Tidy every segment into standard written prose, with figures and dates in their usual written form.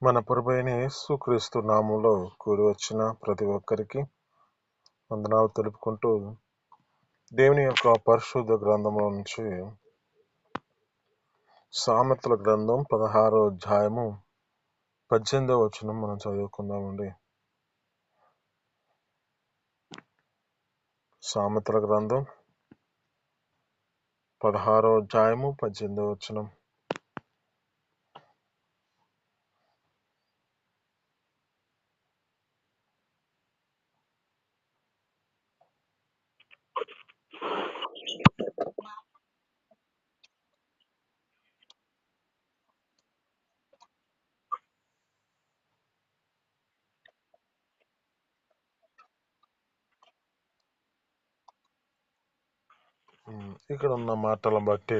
మన ప్రభువైన యేసుక్రీస్తు నామములో కూడి వచ్చిన ప్రతి ఒక్కరికి వందనాలు తెలుపుకుంటూ దేవుని యొక్క పరిశుద్ధ గ్రంథంలో నుంచి సామెతల గ్రంథం 16వ అధ్యాయము 18వ వచనం మనం చదువుకుందామండి. సామెతల గ్రంథం 16వ అధ్యాయము 18వ వచనం. ఇక్కడ ఉన్న మాటలను బట్టి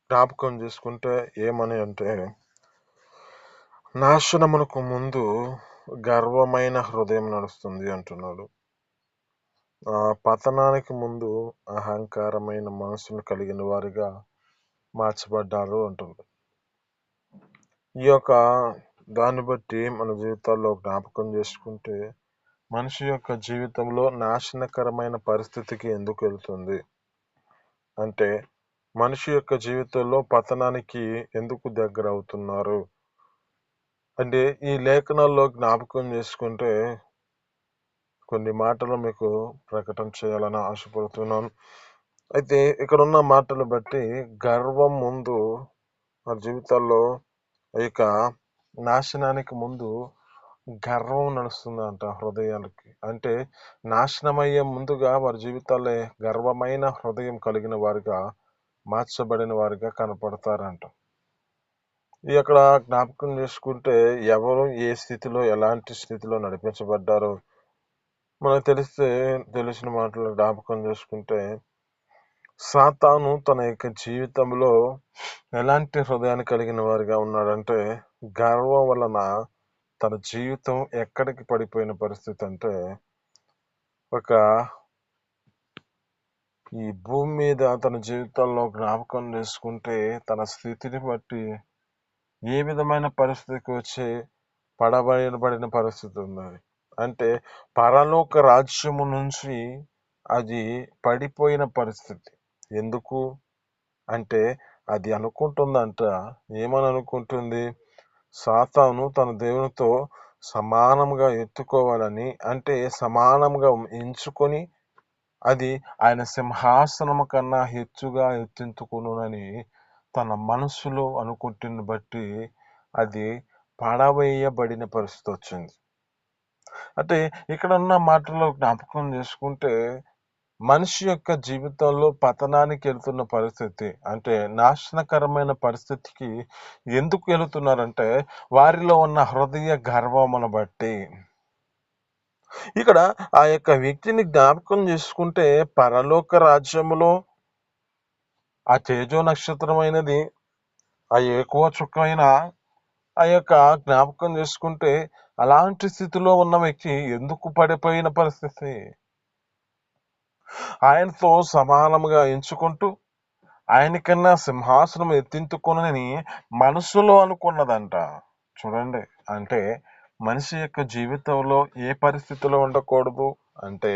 జ్ఞాపకం చేసుకుంటే ఏమని అంటే, నాశనమునకు ముందు గర్వమైన హృదయం నడుస్తుంది అంటున్నాడు. పతనానికి ముందు అహంకారమైన మనసును కలిగిన వారిగా మార్చబడ్డారు అంటుంది. ఈ యొక్క దాన్ని బట్టి మన జీవితాల్లో జ్ఞాపకం చేసుకుంటే మనిషి యొక్క జీవితంలో నాశనకరమైన పరిస్థితికి ఎందుకు వెళ్తుంది అంటే, మనిషి యొక్క జీవితంలో పతనానికి ఎందుకు దగ్గర అవుతున్నారు అంటే, ఈ లేఖనాల్లో జ్ఞాపకం చేసుకుంటే కొన్ని మాటలు మీకు ప్రకటన చేయాలని ఆశపడుతున్నాను. అయితే ఇక్కడ ఉన్న మాటలు బట్టి గర్వం ముందు మన జీవితాల్లో ఇక నాశనానికి ముందు గర్వం నడుస్తుందంట హృదయాలకి. అంటే నాశనమయ్యే ముందుగా వారి జీవితాల్లో గర్వమైన హృదయం కలిగిన వారిగా మార్చబడిన వారిగా కనపడతారంట. ఈ అక్కడ జ్ఞాపకం చేసుకుంటే ఎవరు ఏ స్థితిలో ఎలాంటి స్థితిలో నడిపించబడ్డారో మనకు తెలిసిన మాటలు జ్ఞాపకం చేసుకుంటే, సాతాను తన యొక్క జీవితంలో ఎలాంటి హృదయాన్ని కలిగిన వారిగా ఉన్నాడంటే, గర్వం వలన తన జీవితం ఎక్కడికి పడిపోయిన పరిస్థితి అంటే, ఈ భూమి మీద తన జీవితంలో జ్ఞాపకం చేసుకుంటే తన స్థితిని బట్టి ఏ విధమైన పరిస్థితికి వచ్చి పడబడిన పరిస్థితి ఉన్నది అంటే, పరలోక రాజ్యము నుంచి అది పడిపోయిన పరిస్థితి. ఎందుకు అంటే, అది అనుకుంటుందంట, ఏమని అనుకుంటుంది, సాతాను తన దేవునితో సమానంగా ఎత్తుకోవాలని, అంటే సమానంగా ఎంచుకొని అది ఆయన సింహాసనము కన్నా హెచ్చుగా ఎత్తించుకునునని తన మనసులో అనుకుంటున్న బట్టి అది పడవేయబడిన పరిస్థితి వచ్చింది. అంటే ఇక్కడ ఉన్న మాటలో జ్ఞాపకం చేసుకుంటే, మనిషి యొక్క జీవితంలో పతనానికి వెళ్తున్న పరిస్థితి అంటే నాశనకరమైన పరిస్థితికి ఎందుకు వెళుతున్నారంటే, వారిలో ఉన్న హృదయ గర్వమును బట్టి. ఇక్కడ ఆ యొక్క వ్యక్తిని జ్ఞాపకం చేసుకుంటే, పరలోక రాజ్యములో ఆ తేజో నక్షత్రమైనది, ఆ ఎక్కువ చుక్కమైన ఆ యొక్క జ్ఞాపకం చేసుకుంటే, అలాంటి స్థితిలో ఉన్న వ్యక్తి ఎందుకు పడిపోయిన పరిస్థితి, ఆయనతో సమానముగా ఎంచుకుంటూ ఆయనకన్నా సింహాసనం ఎత్తించుకొనని మనసులో అనుకున్నదంట. చూడండి, అంటే మనిషి యొక్క జీవితంలో ఏ పరిస్థితిలో ఉండకూడదు అంటే,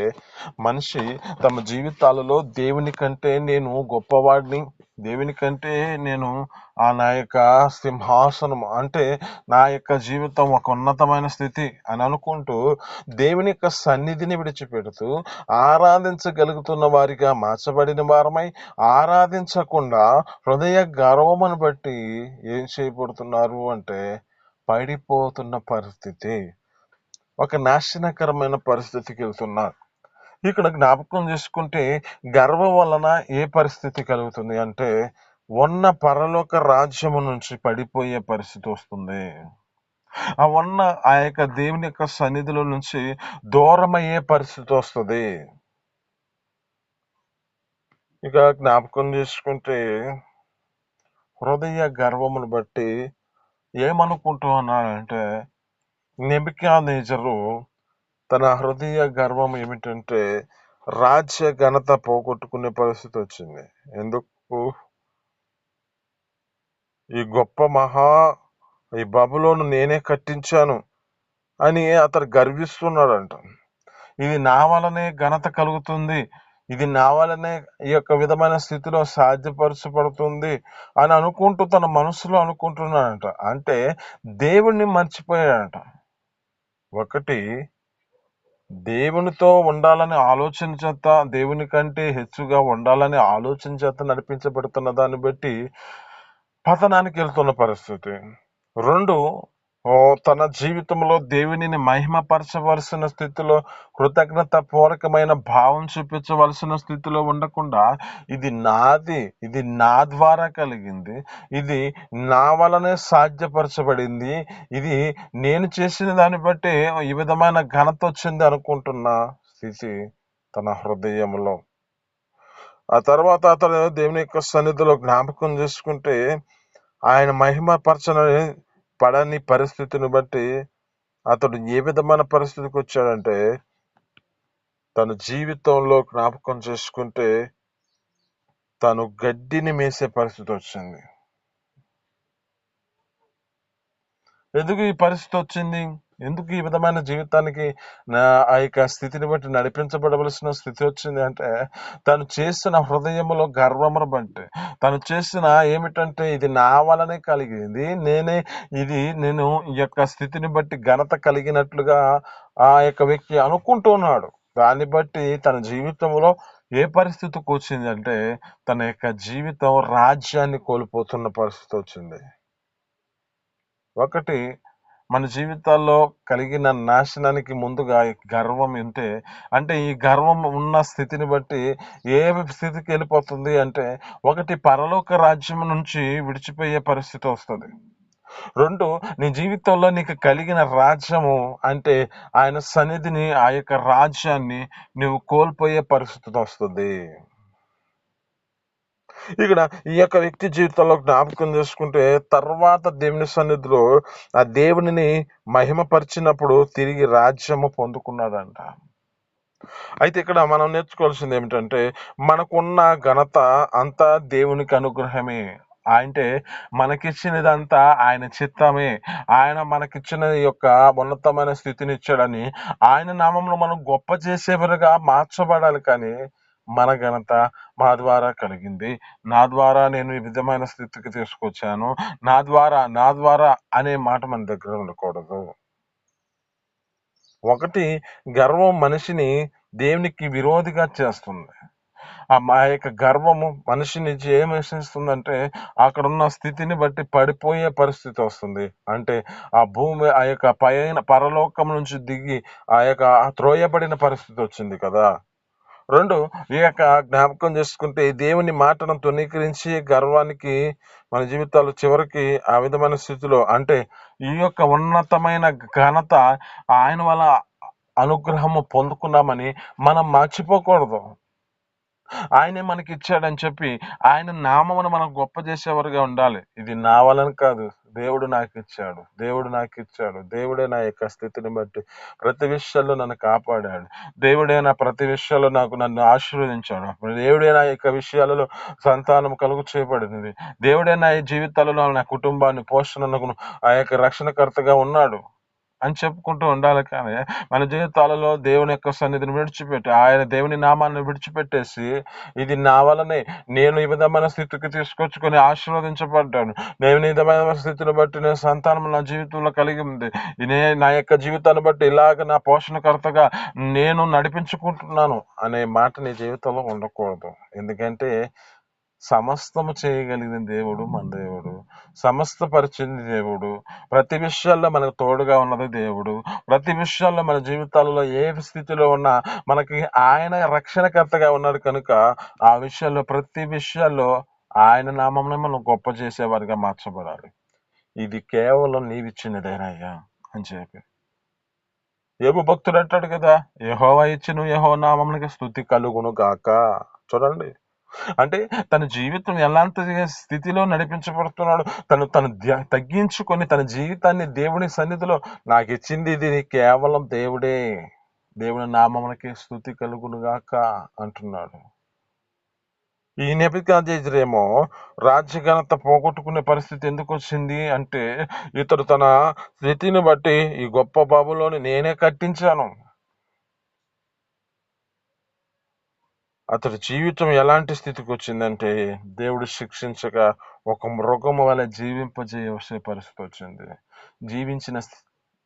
మనిషి తమ జీవితాలలో దేవుని కంటే నేను గొప్పవాడిని, దేవుని కంటే నేను నా యొక్క సింహాసనం అంటే నా యొక్క జీవితం ఒక ఉన్నతమైన స్థితి అని అనుకుంటూ దేవుని యొక్క సన్నిధిని విడిచిపెడుతూ ఆరాధించగలుగుతున్న వారిగా మార్చబడిన వారమై, ఆరాధించకుండా హృదయ గర్వమును బట్టి ఏం చేయబడుతున్నారు అంటే పడిపోతున్న పరిస్థితి, ఒక నాశనకరమైన పరిస్థితికి వెళ్తున్నారు. ఇక్కడ జ్ఞాపకం చేసుకుంటే గర్వం వలన ఏ పరిస్థితి కలుగుతుంది అంటే, ఉన్న పరలోక రాజ్యము నుంచి పడిపోయే పరిస్థితి వస్తుంది. ఆ యొక్క దేవుని యొక్క సన్నిధిలో నుంచి దూరమయ్యే పరిస్థితి వస్తుంది. ఇక జ్ఞాపకం చేసుకుంటే హృదయ గర్వమును బట్టి ఏమనుకుంటూ ఉన్నాడంటే, నెబుకద్నెజరు తన హృదయ గర్వం ఏమిటంటే రాజ్య ఘనత పోగొట్టుకునే పరిస్థితి వచ్చింది. ఎందుకు? ఈ గొప్ప మహా ఈ బబులోను నేనే కట్టించాను అని అతడు గర్విస్తున్నాడంట. ఇది నా వలనే ఘనత కలుగుతుంది, ఇది నా వలనే ఈ యొక్క విధమైన స్థితిలో సాధ్యపరచబడుతుంది అని అనుకుంటూ తన మనసులో అనుకుంటున్నాడంట. అంటే దేవుణ్ణి మర్చిపోయాడంట. ఒకటి, దేవునితో ఉండాలని ఆలోచన చేత, దేవుని కంటే హెచ్చుగా ఉండాలని ఆలోచన చేత నడిపించబడుతున్న దాన్ని బట్టి పతనానికి వెళ్తున్న పరిస్థితి. రెండు, తన జీవితంలో దేవునిని మహిమపరచవలసిన స్థితిలో, కృతజ్ఞత పూర్వకమైన భావం చూపించవలసిన స్థితిలో ఉండకుండా ఇది నాది, ఇది నా ద్వారా కలిగింది, ఇది నా వలనే సాధ్యపరచబడింది, ఇది నేను చేసిన దాన్ని బట్టి ఈ విధమైన ఘనత వచ్చింది అనుకుంటున్న స్థితి తన హృదయంలో. ఆ తర్వాత అతను దేవుని యొక్క సన్నిధిలో జ్ఞాపకం చేసుకుంటే ఆయన మహిమపరచని పడని పరిస్థితిని బట్టి అతడు ఏ విధమైన పరిస్థితికి వచ్చాడంటే, తన జీవితంలో జ్ఞాపకం చేసుకుంటే తను గడ్డిని మేసే పరిస్థితి వచ్చింది. ఎందుకు ఈ పరిస్థితి వచ్చింది? ఎందుకు ఈ విధమైన జీవితానికి ఆ యొక్క స్థితిని బట్టి నడిపించబడవలసిన స్థితి వచ్చింది అంటే, తను చేసిన హృదయంలో గర్వమును బట్టి, తను చేసిన ఏమిటంటే ఇది నా వలనే కలిగింది, నేను ఈ యొక్క స్థితిని బట్టి ఘనత కలిగినట్లుగా ఆ యొక్క వ్యక్తి అనుకుంటున్నాడు. దాన్ని బట్టి తన జీవితంలో ఏ పరిస్థితికి వచ్చింది అంటే, తన యొక్క జీవితం రాజ్యాన్ని కోల్పోతున్న పరిస్థితి వచ్చింది. ఒకటి, మన జీవితాల్లో కలిగిన నాశనానికి ముందుగా గర్వం అంటే ఈ గర్వం ఉన్న స్థితిని బట్టి ఏ స్థితికి వెళ్ళిపోతుంది అంటే, ఒకటి, పరలోక రాజ్యం నుంచి విడిచిపోయే పరిస్థితి వస్తుంది. రెండు, నీ జీవితంలో నీకు కలిగిన రాజ్యము అంటే ఆయన సన్నిధిని, ఆ యొక్క రాజ్యాన్ని నువ్వు కోల్పోయే పరిస్థితి వస్తుంది. ఇక్కడ ఈ యొక్క వ్యక్తి జీవితంలో జ్ఞాపకం చేసుకుంటే, తర్వాత దేవుని సన్నిధిలో ఆ దేవునిని మహిమపరిచినప్పుడు తిరిగి రాజ్యము పొందుకున్నాడంట. అయితే ఇక్కడ మనం నేర్చుకోవాల్సింది ఏమిటంటే, మనకున్న ఘనత అంతా దేవునికి అనుగ్రహమే. అంటే మనకిచ్చినదంతా ఆయన చిత్తమే. ఆయన మనకిచ్చిన యొక్క ఉన్నతమైన స్థితిని ఇచ్చాడని ఆయన నామంలో మనం గొప్ప చేసేవారుగా మార్చబడాలి. కానీ మన ఘనత మా ద్వారా కలిగింది, నా ద్వారా నేను ఈ విధమైన స్థితికి తీసుకొచ్చాను, నా ద్వారా అనే మాట మన దగ్గర ఉండకూడదు. ఒకటి, గర్వం మనిషిని దేవునికి విరోధిగా చేస్తుంది. మా యొక్క గర్వము మనిషిని ఏమిస్తుందంటే, అక్కడ ఉన్న స్థితిని బట్టి పడిపోయే పరిస్థితి వస్తుంది. అంటే ఆ భూమి, ఆ యొక్క పరలోకం నుంచి దిగి ఆ యొక్క త్రోయబడిన పరిస్థితి వచ్చింది కదా. రెండు, ఈ యొక్క జ్ఞాపకం చేసుకుంటే దేవుని మాటను తునీకరించి గర్వానికి మన జీవితాలు చివరికి ఆ విధమైన స్థితిలో, అంటే ఈ యొక్క ఉన్నతమైన ఘనత ఆయన వల్ల అనుగ్రహము పొందుకున్నామని మనం మర్చిపోకూడదు. ఆయనే మనకి ఇచ్చాడని చెప్పి ఆయన నామమును మనం గొప్ప చేసేవారుగా ఉండాలి. ఇది నా వలన కాదు, దేవుడు నాకు ఇచ్చాడు, దేవుడే నా యొక్క స్థితిని బట్టి ప్రతి విషయాల్లో నన్ను కాపాడాడు, దేవుడే నా ప్రతి విషయాల్లో నన్ను ఆశీర్వదించాడు, దేవుడే నా యొక్క విషయాలలో సంతానం కలుగు చేయబడింది, దేవుడే నా జీవితాలలో నా కుటుంబాన్ని పోషణకు ఆ యొక్క రక్షణకర్తగా ఉన్నాడు అని చెప్పుకుంటూ ఉండాలి. కానీ మన జీవితాలలో దేవుని యొక్క సన్నిధిని విడిచిపెట్టి, ఆయన దేవుని నామాన్ని విడిచిపెట్టేసి, ఇది నా వలనే, నేను ఈ విధమైన స్థితికి తీసుకొచ్చుకొని ఆశీర్వదించబడ్డాను, నేను ఈ విధమైన స్థితిని బట్టి నేను సంతానం నా జీవితంలో కలిగి ఉంది, నా యొక్క జీవితాన్ని బట్టి ఇలాగ నా పోషణకర్తగా నేను నడిపించుకుంటున్నాను అనే మాట నీ జీవితంలో ఉండకూడదు. ఎందుకంటే సమస్తము చేయగలిగిన దేవుడు మన దేవుడు, సమస్త పరిచింది దేవుడు, ప్రతి విషయాల్లో మనకు తోడుగా ఉన్నది దేవుడు, ప్రతి విషయాల్లో మన జీవితాలలో ఏ స్థితిలో ఉన్నా మనకి ఆయన రక్షణకర్తగా ఉన్నాడు కనుక ఆ విషయాల్లో, ప్రతి విషయాల్లో ఆయన నామంలో మనం గొప్ప చేసేవారిగా మార్చబడాలి. ఇది కేవలం నీవిచ్చినదేనయ్యా అని చెప్పి యోబు భక్తుడు అంటాడు కదా, యెహోవా ఇచ్చును యెహోవా నామమునకు స్తుతి కలుగును గాక. చూడండి, అంటే తన జీవితం ఎలాంటి స్థితిలో నడిపించబడుతున్నాడు, తను తగ్గించుకొని తన జీవితాన్ని దేవుని సన్నిధిలో, నాకు ఇచ్చింది ఇది కేవలం దేవుడే, దేవుని నామమునకి స్తుతి కలుగును గాక అంటున్నాడు. ఈ నెబుకద్నెజరేమో రాజ్య ఘనత పోగొట్టుకునే పరిస్థితి ఎందుకు వచ్చింది అంటే, ఇతడు తన స్థితిని బట్టి ఈ గొప్ప బబులోని నేనే కట్టించాను. అతడి జీవితం ఎలాంటి స్థితికి వచ్చిందంటే, దేవుడు శిక్షించగా ఒక మృగము వలె జీవింపజేయవలసిన పరిస్థితి వచ్చింది. జీవించిన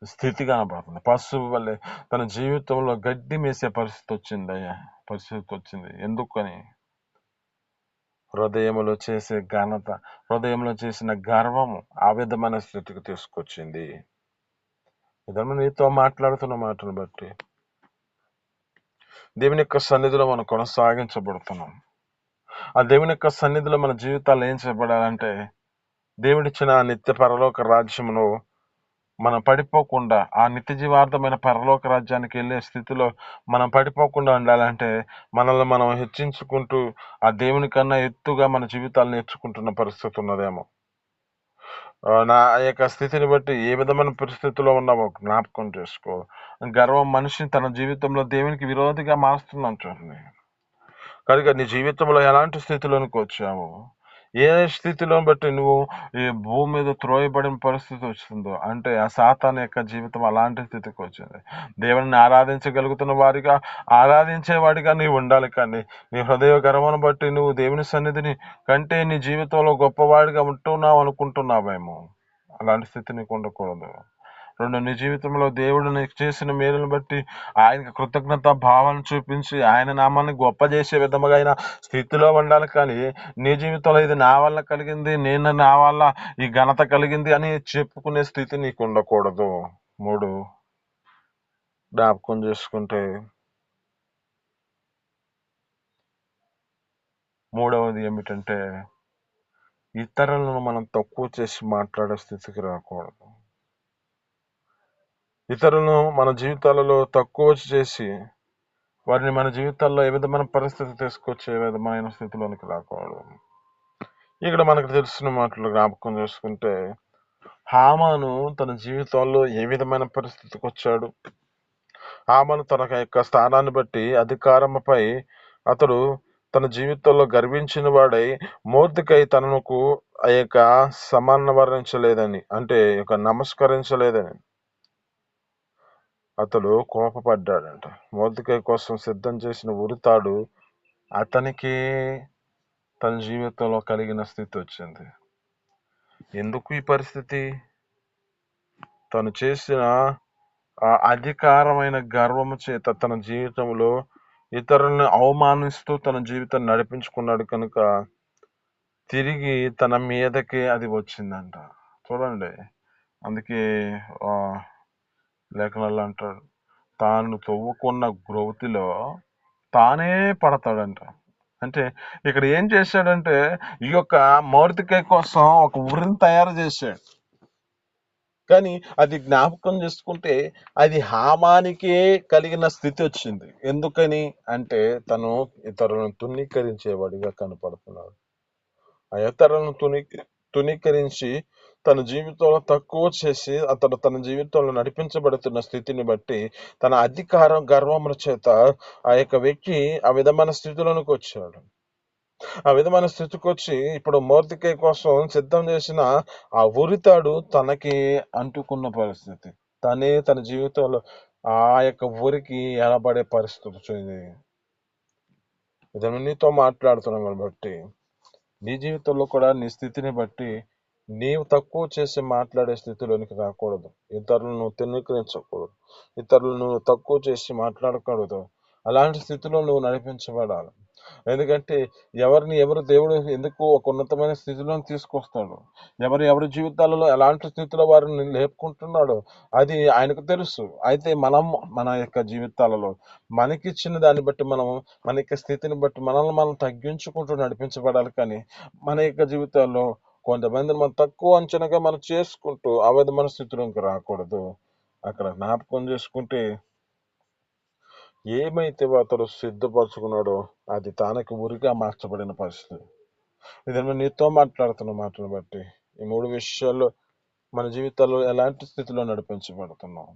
స్థితి కనబడుతుంది. పశువు వలె తన జీవితంలో గడ్డి మేసే పరిస్థితి వచ్చింది. ఎందుకని? హృదయములో చేసే ఘనత, హృదయంలో చేసిన గర్వము ఆ విధమైన స్థితికి తీసుకొచ్చింది. ఇదన్నా నీతో మాట్లాడుతున్న మాటను బట్టి దేవుని యొక్క సన్నిధిలో మనం కొనసాగించబడుతున్నాం. ఆ దేవుని యొక్క సన్నిధిలో మన జీవితాలు ఏం చేయబడాలంటే, దేవుడిచ్చిన ఆ నిత్య పరలోక రాజ్యమును మనం పడిపోకుండా, ఆ నిత్య జీవార్థమైన పరలోక రాజ్యానికి వెళ్ళే స్థితిలో మనం పడిపోకుండా ఉండాలంటే, మనల్ని మనం హెచ్చించుకుంటూ ఆ దేవుని కన్నా ఎత్తుగా మన జీవితాలు నేర్చుకుంటున్న పరిస్థితి ఉన్నదేమో. నా యొక్క స్థితిని బట్టి ఏ విధమైన పరిస్థితుల్లో ఉన్నామో జ్ఞాపకం చేసుకో. గర్వం మనిషిని తన జీవితంలో దేవునికి విరోధిగా మారుస్తుందని చూడండి. కనుక నీ జీవితంలో ఎలాంటి స్థితిలోనికి వచ్చావు, ఏ స్థితిలో బట్టి నువ్వు ఈ భూమి మీద త్రోయబడిన పరిస్థితి వచ్చిందో అంటే ఆ సాతాను యొక్క జీవితం అలాంటి స్థితికి వచ్చింది. దేవుని ఆరాధించగలుగుతున్న వారిగా, ఆరాధించేవాడిగా నీవు ఉండాలి. కానీ నీ హృదయ గర్వను బట్టి నువ్వు దేవుని సన్నిధిని కంటే నీ జీవితంలో గొప్పవాడిగా ఉంటున్నావు అనుకుంటున్నావేమో. అలాంటి స్థితి నీకు ఉండకూడదు. నీ జీవితంలో దేవుడు నీకు చేసిన మేలును బట్టి ఆయనకు కృతజ్ఞత భావాన్ని చూపించి ఆయన నామాన్ని గొప్ప చేసే విధముగా అయిన స్థితిలో ఉండాలి. కానీ నీ జీవితంలో ఇది నా వల్ల కలిగింది, నేను నా వల్ల ఈ ఘనత కలిగింది అని చెప్పుకునే స్థితి నీకు ఉండకూడదు. 3 జ్ఞాపకం చేసుకుంటే, మూడవది ఏమిటంటే, ఇతరులను మనం తక్కువ చేసి మాట్లాడే స్థితికి రాకూడదు. ఇతరులను మన జీవితాలలో తక్కువ చేసి వారిని మన జీవితాల్లో ఏ విధమైన పరిస్థితి తీసుకొచ్చే విధమైన స్థితిలోనికి రాకూడదు. ఇక్కడ మనకు తెలిసిన మాటలు జ్ఞాపకం చేసుకుంటే, హామాను తన జీవితంలో ఏ విధమైన పరిస్థితికి వచ్చాడు. హామాను తన యొక్క స్థానాన్ని బట్టి అధికారంపై అతడు తన జీవితంలో గర్వించిన వాడై మొర్దెకై తనకు ఆ యొక్క సమానవరించలేదని, అంటే నమస్కరించలేదని అతడు కోపపడ్డాడంట. మొర్దెకై కోసం సిద్ధం చేసిన ఉరితాడు అతనికి తన జీవితంలో కలిగిన స్థితి వచ్చింది. ఎందుకు ఈ పరిస్థితి? తను చేసిన అధికారమైన గర్వము చేత తన జీవితంలో ఇతరులను అవమానిస్తూ తన జీవితాన్ని నడిపించుకున్నాడు కనుక తిరిగి తన మీదకి అది వచ్చిందంట. చూడండి, అందుకే లేఖనాలు అంటాడు, తాను తవ్వుకున్న గ్రోతిలో తానే పడతాడంట. అంటే ఇక్కడ ఏం చేశాడంటే, ఈ యొక్క మొర్దెకై కోసం ఒక ఉరిని తయారు చేశాడు. కానీ అది జ్ఞాపకం చేసుకుంటే అది హామానికే కలిగిన స్థితి వచ్చింది. ఎందుకని అంటే తను ఇతరులను తునీకరించేవాడిగా కనపడుతున్నాడు. ఆ ఇతరులను తునీకరించి తన జీవితంలో తక్కువ చేసి అతడు తన జీవితంలో నడిపించబడుతున్న స్థితిని బట్టి తన అధికారం గర్వముల చేత ఆ యొక్క వ్యక్తి ఆ విధమైన స్థితిలోనికి వచ్చాడు. ఆ విధమైన స్థితికి వచ్చి ఇప్పుడు మొర్దెకై కోసం సిద్ధం చేసిన ఆ ఉరితాడు తనకి అంటుకున్న పరిస్థితి. తనే తన జీవితంలో ఆ యొక్క ఊరికి ఎలబడే పరిస్థితి వచ్చింది. ఇతను నీతో మాట్లాడుతున్నాను బట్టి నీ జీవితంలో కూడా నీ స్థితిని బట్టి నీవు తక్కువ చేసి మాట్లాడే స్థితిలోనికి రాకూడదు. ఇతరులను తిరస్కరించకూడదు. ఇతరులను తక్కువ చేసి మాట్లాడకూడదు. అలాంటి స్థితిలో నువ్వు నడిపించబడాలి. ఎందుకంటే ఎవరు దేవుడు ఎందుకు ఒక ఉన్నతమైన స్థితిలో తీసుకొస్తాడు, ఎవరి జీవితాలలో ఎలాంటి స్థితిలో వారిని లేపుకుంటున్నాడో అది ఆయనకు తెలుసు. అయితే మనం మన యొక్క జీవితాలలో మనకిచ్చిన దాన్ని బట్టి మన యొక్క స్థితిని బట్టి మనల్ని మనం తగ్గించుకుంటూ నడిపించబడాలి. కానీ మన యొక్క జీవితాల్లో కొంతమందిని మనం తక్కువ అంచనాగా మనం చేసుకుంటూ ఆ విధమైన స్థితిలోకి రాకూడదు. అక్కడ జ్ఞాపకం చేసుకుంటే ఏమైతే అతడు సిద్ధపరచుకున్నాడో అది తనకి ఉరిగా మార్చబడిన పరిస్థితి. ఇదేమో నీతో మాట్లాడుతున్న మాటను బట్టి ఈ 3 విషయాల్లో మన జీవితాల్లో ఎలాంటి స్థితిలో నడిపించబడుతున్నాం,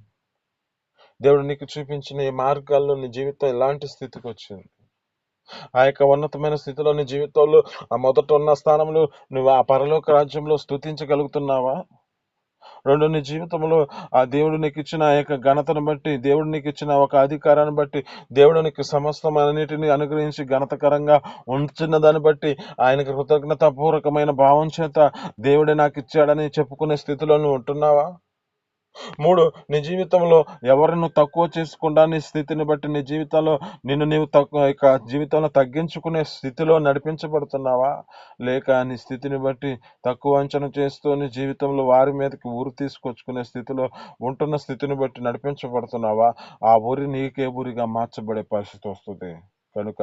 దేవుడు నీకు చూపించిన ఈ మార్గాల్లో నీ జీవితం ఎలాంటి స్థితికి వచ్చింది, ఆ యొక్క ఉన్నతమైన స్థితిలో నీ జీవితంలో ఆ మొదట ఉన్న స్థానంలో నువ్వు ఆ పరలోక రాజ్యంలో స్తుతించగలుగుతున్నావా? రెండు, నీ జీవితంలో ఆ దేవుడు నీకు ఇచ్చిన ఆ యొక్క ఘనతను బట్టి, దేవుడు నీకు ఇచ్చిన ఒక అధికారాన్ని బట్టి, దేవుడు నీకు సమస్తం అన్నిటిని అనుగ్రహించి ఘనతకరంగా ఉంచిన దాన్ని బట్టి ఆయనకు కృతజ్ఞతాపూర్వకమైన భావం చేత దేవుడే నాకు ఇచ్చాడని చెప్పుకునే స్థితిలో నువ్వు ఉంటున్నావా? మూడు, నీ జీవితంలో ఎవరిని తక్కువ చేసుకుండా నీ స్థితిని బట్టి నీ జీవితంలో నిన్ను నీవు తక్కువ ఇక జీవితంలో తగ్గించుకునే స్థితిలో నడిపించబడుతున్నావా? లేక నీ స్థితిని బట్టి తక్కువ అంచనా చేస్తూ నీ జీవితంలో వారి మీదకి ఊరు తీసుకొచ్చుకునే స్థితిలో ఉంటున్న స్థితిని బట్టి నడిపించబడుతున్నావా? ఆ ఊరి నీకే ఊరిగా మార్చబడే పరిస్థితి వస్తుంది. కనుక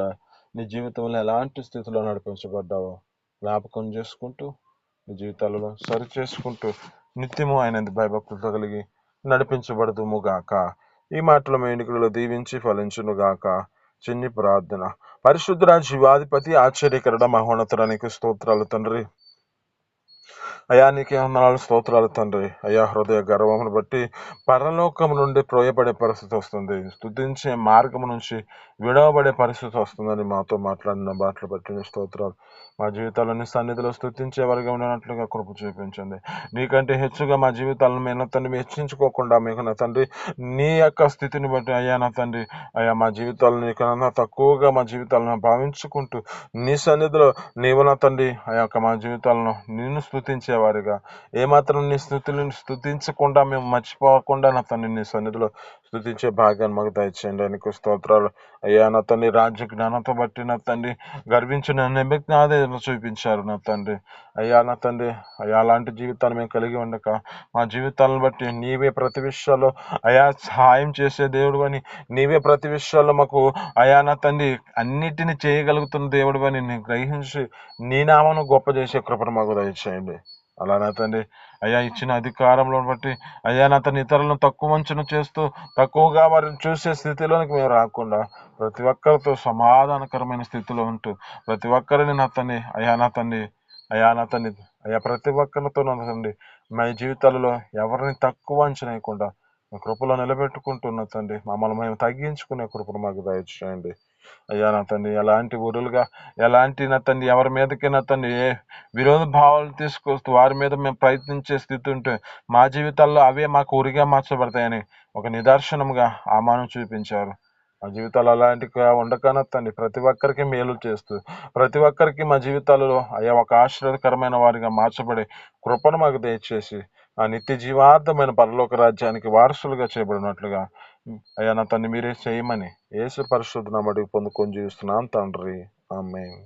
నీ జీవితంలో ఎలాంటి స్థితిలో నడిపించబడ్డావో జ్ఞాపకం చేసుకుంటూ నీ జీవితాలలో సరి చేసుకుంటూ నిత్యము ఆయన భయభక్తులతో కలిగి నడిపించబడుతుము గాక. ఈ మాటలు మీ ఎన్నికలలో దీవించి ఫలించును గాక. చిన్ని ప్రార్థన. పరిశుద్ధుడ జీవాధిపతి ఆశ్చర్యకరుడ మహోన్నతుడానికి స్తోత్రాలు తండ్రి. అయా నీకే వందనాలు, స్తోత్రాలు తండ్రి. అయా హృదయ గర్వమును బట్టి పరలోకం నుండి ప్రోయబడే పరిస్థితి వస్తుంది, స్తుతించే మార్గం నుంచి విడవబడే పరిస్థితి వస్తుందని మాతో మాట్లాడిన మాటలు బట్టి స్తోత్రాలు. మా జీవితాల్లో నీ సన్నిధిలో స్తుతించే వారిగా ఉన్నట్లుగా కృప చూపించండి. నీకంటే హెచ్చుగా మా జీవితాలను మేము తండ్రి హెచ్చించుకోకుండా మీకు నా తండ్రి నీ యొక్క స్థితిని బట్టి అయ్యా నా తండ్రి అయ్యా మా జీవితాలను నీకన్నా తక్కువగా మా జీవితాలను భావించుకుంటూ నీ సన్నిధిలో నీవు నా తండ్రి ఆ యొక్క మా జీవితాలను నిన్ను స్తుతించేవారిగా, ఏమాత్రం నీ స్థుతులను స్తుతించకుండా మేము మర్చిపోకుండా నా తండ్రి నీ సన్నిధిలో స్తుతించే భాగ్యాన్ని మాకు దయచేయండి. నీకు స్తోత్రాలు. అయ్యా నా తండ్రి రాజ్య జ్ఞానంతో బట్టి నా తండ్రి గర్వించిన నిమగ్నాదే చూపించారు నా తండ్రి. అయ్యా నా తండ్రి అయ్యా అలాంటి జీవితాన్ని మేము కలిగి ఉండక మా జీవితాలను బట్టి నీవే ప్రతి విషయాల్లో అయా సహాయం చేసే దేవుడు అని, నీవే ప్రతి విషయాల్లో మాకు అయా నా తండ్రి అన్నిటిని చేయగలుగుతున్న దేవుడు అని నేను గ్రహించి నీ నామను గొప్ప చేసే కృపను మాకు దయచేయండి. అలా నా తండ్రి అయ్యా ఇచ్చిన అధికారంలో బట్టి అయ్యా నా తండ్రి ఇతరులను తక్కువ అంచనా చేస్తూ తక్కువగా వారిని చూసే స్థితిలోనికి మేము రాకుండా ప్రతి ఒక్కరితో సమాధానకరమైన స్థితిలో ఉంటూ ప్రతి ఒక్కరిని నా తండ్రి అయ్యా నా తండ్రి అయ్యా నా తండ్రి అయ్యా ప్రతి ఒక్కరితో నా తండ్రి మా జీవితాలలో ఎవరిని తక్కువ అంచనా వేయకుండా మీ కృపలో నిలబెట్టుకుంటున్న తండ్రి మమ్మల్ని మేము తగ్గించుకునే కృపను మాకు దయచేయండి. అయ్యా నా తండ్రి ఎలాంటి ఊరులుగా ఎలాంటి నా తండ్రి ఎవరి మీదకి నా తండ్రి ఏ విరోధ భావాలు తీసుకొస్తూ వారి మీద మేము ప్రయత్నించే స్థితి ఉంటే మా జీవితాల్లో అవే మాకు ఉరిగా మార్చబడతాయని ఒక నిదర్శనముగా ఆమాను చూపించారు. మా జీవితాలు అలాంటిగా ఉండకనా తండ్రి ప్రతి ఒక్కరికి మేలు చేస్తూ ప్రతి ఒక్కరికి మా జీవితాలలో అయ్యా ఒక ఆశీర్వాదకరమైన వారిగా మార్చబడే కృపను మాకు దయచేసి ఆ నిత్య జీవార్థమైన పరలోక రాజ్యానికి వారసులుగా చేయబడినట్లుగా అయ్యా నా తండ్రి మీరే చేయమని యేసు పరిశుద్ధ నామమున పొందుకొని జీవిస్తున్నాం తండ్రి. ఆమేన్.